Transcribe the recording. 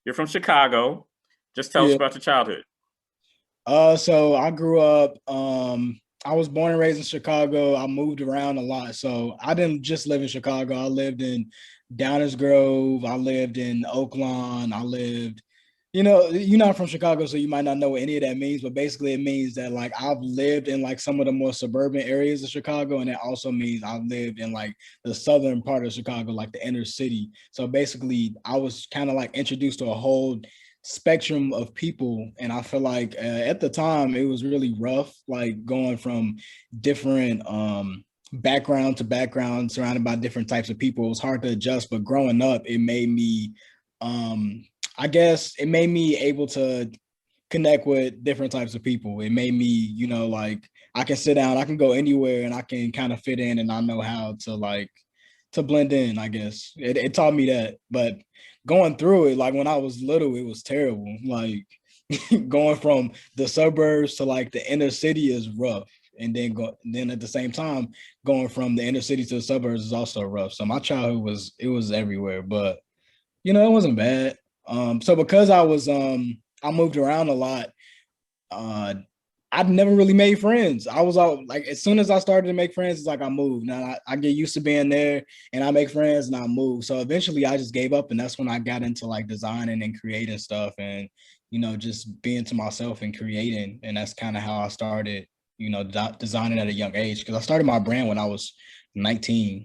You're from Chicago. Just tell us Yeah. about your childhood. So I grew up, I was born and raised in Chicago. I moved around a lot. So I didn't just live in Chicago. I lived in Downers Grove. I lived in Oakland. I lived, you're not from Chicago, so you might not know what any of that means, but basically it means that like I've lived in like some of the more suburban areas of Chicago. And it also means I've lived in like the southern part of Chicago, like the inner city. So basically I was kind of like introduced to a whole spectrum of people, and I feel like at the time it was really rough, like going from different background to background, surrounded by different types of people. It was hard to adjust, but growing up it made me um I guess it made me able to connect with different types of people. It made me, like I can sit down, I can go anywhere, and I can kind of fit in, and I know how to like to blend in. I guess it taught me that. But going through it, like when I was little, it was terrible. Like going from the suburbs to like the inner city is rough. And then at the same time, going from the inner city to the suburbs is also rough. So my childhood was everywhere, but it wasn't bad. So because I moved around a lot, uh I've never really made friends. I was all like, as soon as I started to make friends, it's like I moved. Now I get used to being there and I make friends and I move. So eventually I just gave up, and that's when I got into like designing and creating stuff, and just being to myself and creating. And that's kind of how I started, designing at a young age, because I started my brand when I was 19.